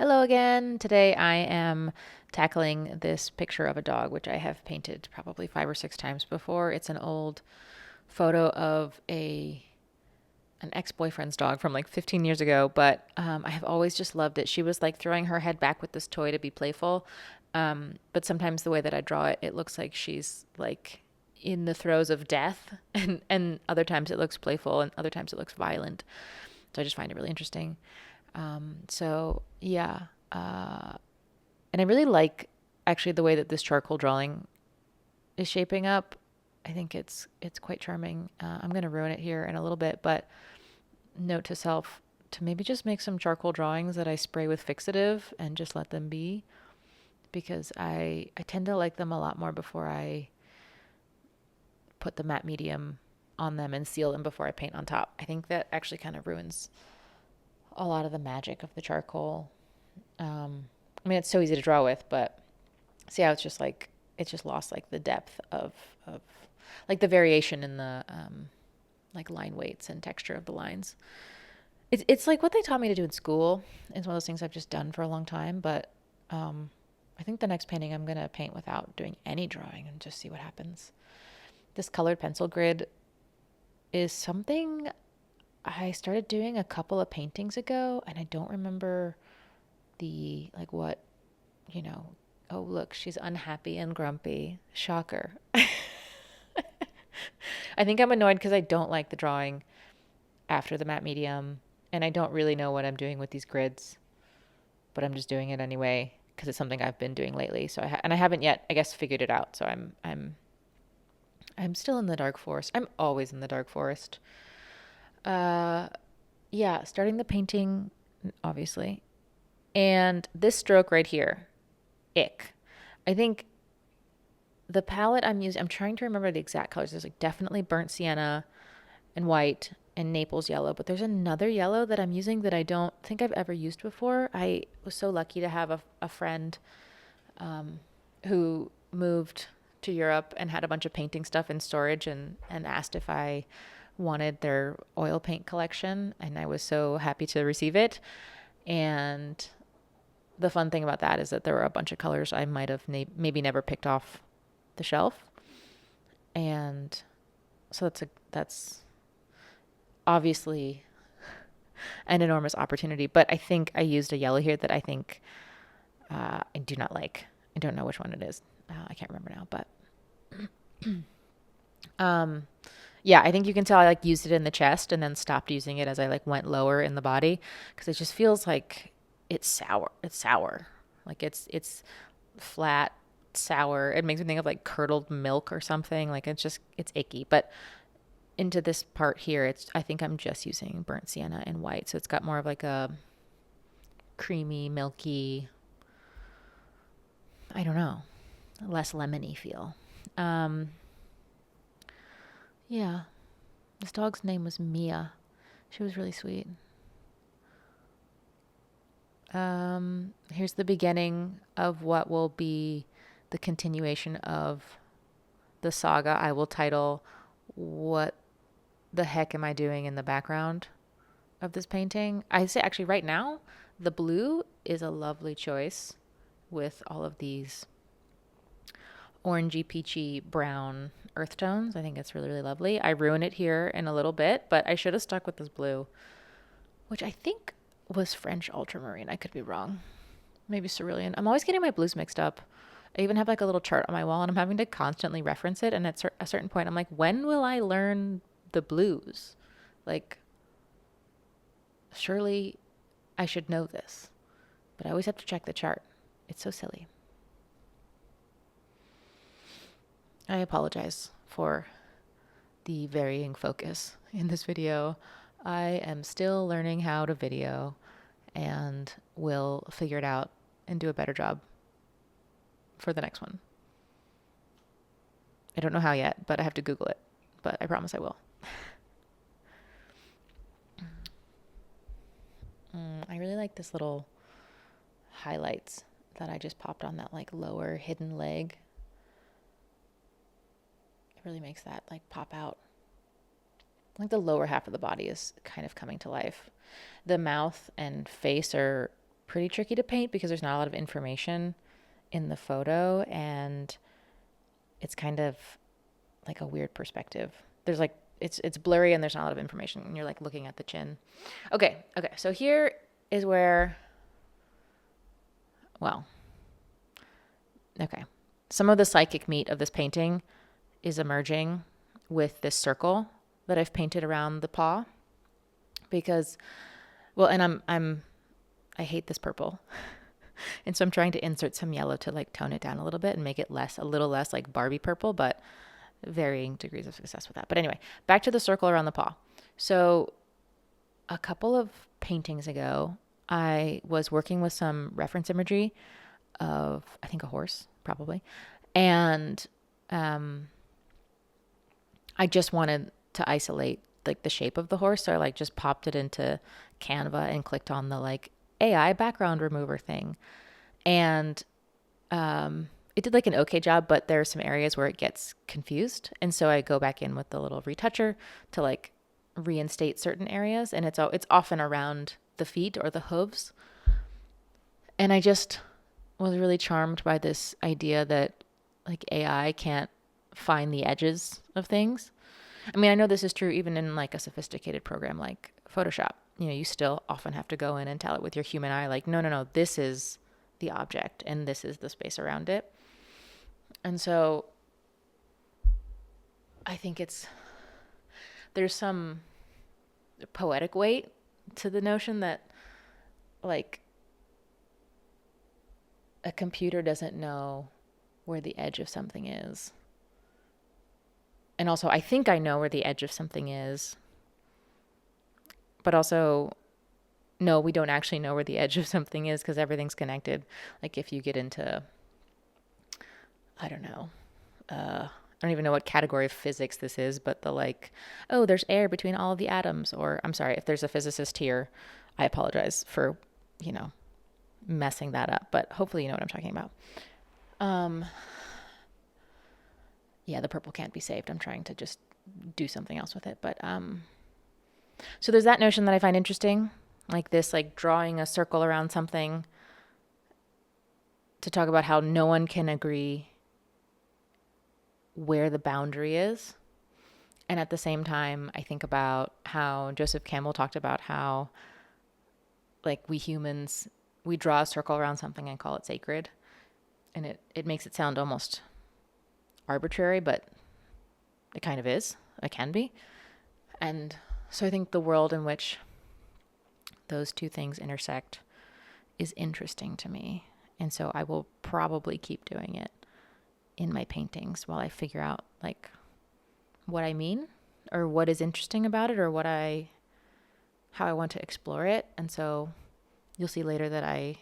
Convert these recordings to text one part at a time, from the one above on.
Hello again. Today I am tackling this picture of a dog, which I have painted probably 5 or 6 times before. It's an old photo of an ex-boyfriend's dog from like 15 years ago, but I have always just loved it. She was like throwing her head back with this toy to be playful, but sometimes the way that I draw it, it looks like she's like in the throes of death, and other times it looks playful, and other times it looks violent. So I just find it really interesting. So yeah, and I really like actually the way that this charcoal drawing is shaping up. I think it's quite charming. I'm gonna ruin it here in a little bit, but note to self to maybe just make some charcoal drawings that I spray with fixative and just let them be, because I tend to like them a lot more before I put the matte medium on them and seal them before I paint on top. I think that actually kind of ruins a lot of the magic of the charcoal. I mean, it's so easy to draw with, but see how it's just like it's just lost like the depth of like the variation in the like line weights and texture of the lines. It's like what they taught me to do in school. It's one of those things I've just done for a long time, but I think the next painting I'm gonna paint without doing any drawing and just see what happens. This colored pencil grid is something I started doing a couple of paintings ago, and I don't remember the like what, you know, oh look, she's unhappy and grumpy. Shocker. I think I'm annoyed because I don't like the drawing after the matte medium, and I don't really know what I'm doing with these grids, but I'm just doing it anyway because it's something I've been doing lately. So and I haven't yet, I guess, figured it out. So I'm still in the dark forest. I'm always in the dark forest. Uh, yeah, starting the painting, obviously, and this stroke right here, ick. I think the palette I'm using, I'm trying to remember the exact colors. There's like definitely burnt sienna and white and Naples yellow, but there's another yellow that I'm using that I don't think I've ever used before. I was so lucky to have a friend who moved to Europe and had a bunch of painting stuff in storage, and asked if I wanted their oil paint collection. And I was so happy to receive it. And the fun thing about that is that there were a bunch of colors I might have maybe never picked off the shelf. And so that's obviously an enormous opportunity. But I think I used a yellow here that I think I do not like. I don't know which one it is. I can't remember now, but yeah, I think you can tell I like used it in the chest and then stopped using it as I like went lower in the body, because it just feels like it's sour. It's sour. Like it's flat, sour. It makes me think of like curdled milk or something. Like it's icky. But into this part here, I think I'm just using burnt sienna and white. So it's got more of like a creamy, milky, I don't know, less lemony feel. Um, yeah. This dog's name was Mia. She was really sweet. Here's the beginning of what will be the continuation of the saga. I will title "What the heck am I doing in the background of this painting?" I say actually right now, the blue is a lovely choice with all of these orangey, peachy, brown earth tones. I think it's really, really lovely. I ruin it here in a little bit, but I should have stuck with this blue, which I think was French ultramarine. I could be wrong. Maybe cerulean. I'm always getting my blues mixed up. I even have like a little chart on my wall, and I'm having to constantly reference it. And at a certain point, I'm like, when will I learn the blues? Like, surely I should know this. But I always have to check the chart. It's so silly. I apologize for the varying focus in this video. I am still learning how to video and will figure it out and do a better job for the next one. I don't know how yet, but I have to Google it. But I promise I will. I really like this little highlights that I just popped on that like lower hidden leg. It really makes that like pop out. Like the lower half of the body is kind of coming to life. The mouth and face are pretty tricky to paint because there's not a lot of information in the photo, and it's kind of like a weird perspective. There's like it's blurry and there's not a lot of information and you're like looking at the chin. Okay. So here is where, well, okay. Some of the psychic meat of this painting is emerging with this circle that I've painted around the paw because, well, and I hate this purple. And so I'm trying to insert some yellow to like tone it down a little bit and make it a little less like Barbie purple, but varying degrees of success with that. But anyway, back to the circle around the paw. So a couple of paintings ago, I was working with some reference imagery of, I think, a horse, probably. And I just wanted to isolate like the shape of the horse. So I like just popped it into Canva and clicked on the like AI background remover thing. And it did like an okay job, but there are some areas where it gets confused. And so I go back in with the little retoucher to like reinstate certain areas. And it's often around the feet or the hooves. And I just was really charmed by this idea that like AI can't find the edges of things. I mean, I know this is true even in like a sophisticated program like Photoshop. You know, you still often have to go in and tell it with your human eye, like, no, this is the object and this is the space around it. And so I think there's some poetic weight to the notion that like a computer doesn't know where the edge of something is. And also, I think I know where the edge of something is. But also, no, we don't actually know where the edge of something is because everything's connected. Like if you get into, I don't know, I don't even know what category of physics this is, but the like, oh, there's air between all of the atoms. Or I'm sorry, if there's a physicist here, I apologize for, messing that up. But hopefully you know what I'm talking about. Yeah, the purple can't be saved. I'm trying to just do something else with it. But so there's that notion that I find interesting, like this, like drawing a circle around something to talk about how no one can agree where the boundary is. And at the same time, I think about how Joseph Campbell talked about how, like, we humans, we draw a circle around something and call it sacred. And it makes it sound almost arbitrary, but it kind of is. It can be. And so I think the world in which those two things intersect is interesting to me. And so I will probably keep doing it in my paintings while I figure out like what I mean or what is interesting about it or how I want to explore it. And so you'll see later that I,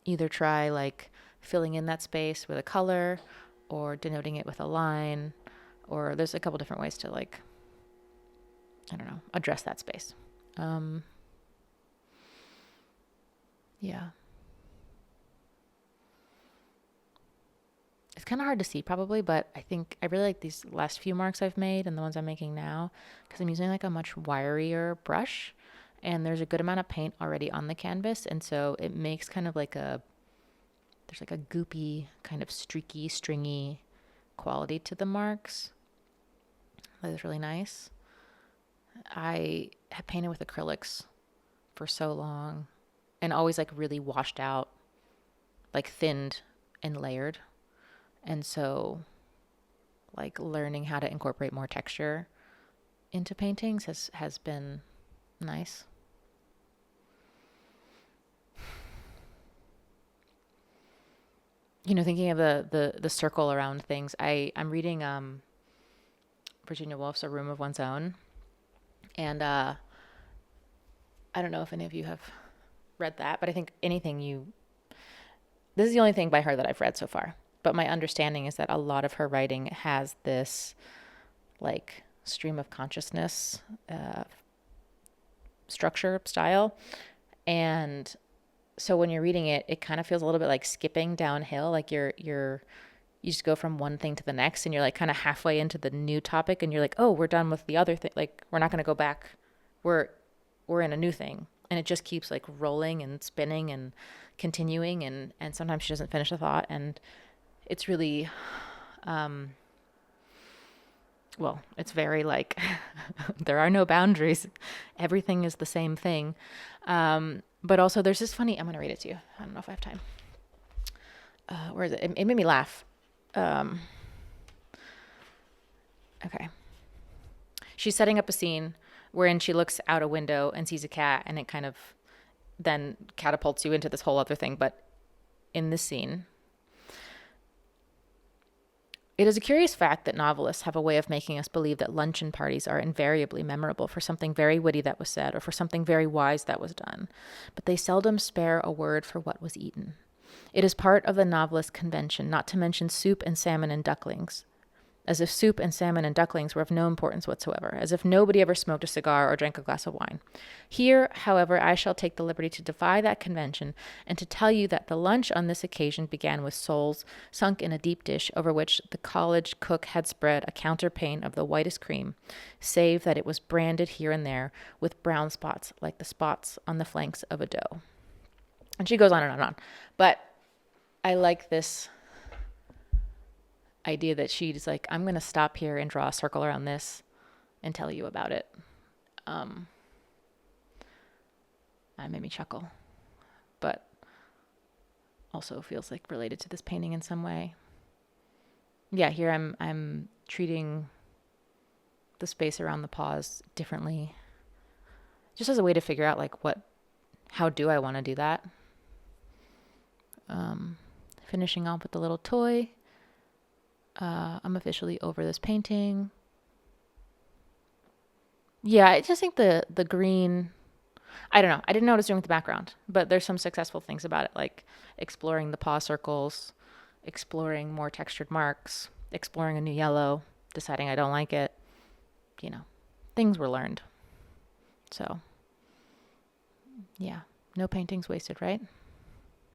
either try like filling in that space with a color or denoting it with a line, or there's a couple different ways to like, I don't know, address that space. Yeah. It's kind of hard to see probably, but I think I really like these last few marks I've made and the ones I'm making now because I'm using like a much wirier brush and there's a good amount of paint already on the canvas. And so it makes kind of like there's like a goopy, kind of streaky, stringy quality to the marks. That is really nice. I have painted with acrylics for so long and always like really washed out, like thinned and layered. And so like learning how to incorporate more texture into paintings has been nice. Thinking of the circle around things, I'm reading Virginia Woolf's A Room of One's Own. And I don't know if any of you have read that, but I think this is the only thing by her that I've read so far. But my understanding is that a lot of her writing has this like stream of consciousness structure style. And so when you're reading it, it kind of feels a little bit like skipping downhill. Like you just go from one thing to the next and you're like kind of halfway into the new topic and you're like, oh, we're done with the other thing. Like we're not going to go back. we're in a new thing. And it just keeps like rolling and spinning and continuing. And sometimes she doesn't finish a thought. And it's really, well, it's very like, there are no boundaries. Everything is the same thing. But also there's this funny, I'm going to read it to you. I don't know if I have time. Where is it? It made me laugh. Okay. She's setting up a scene wherein she looks out a window and sees a cat, and it kind of then catapults you into this whole other thing. But in this scene, it is a curious fact that novelists have a way of making us believe that luncheon parties are invariably memorable for something very witty that was said or for something very wise that was done, but they seldom spare a word for what was eaten. It is part of the novelist convention not to mention soup and salmon and ducklings, as if soup and salmon and ducklings were of no importance whatsoever, as if nobody ever smoked a cigar or drank a glass of wine. Here, however, I shall take the liberty to defy that convention and to tell you that the lunch on this occasion began with soles sunk in a deep dish over which the college cook had spread a counterpane of the whitest cream, save that it was branded here and there with brown spots like the spots on the flanks of a dough. And she goes on and on and on. But I like this idea that she's like, I'm going to stop here and draw a circle around this and tell you about it. That made me chuckle, but also feels like related to this painting in some way. Yeah, here I'm treating the space around the pause differently, just as a way to figure out like how do I want to do that? Finishing off with the little toy. I'm officially over this painting. Yeah, I just think the green, I don't know. I didn't know what I was doing with the background, but there's some successful things about it, like exploring the paw circles, exploring more textured marks, exploring a new yellow, deciding I don't like it. Things were learned. So, yeah, no paintings wasted, right?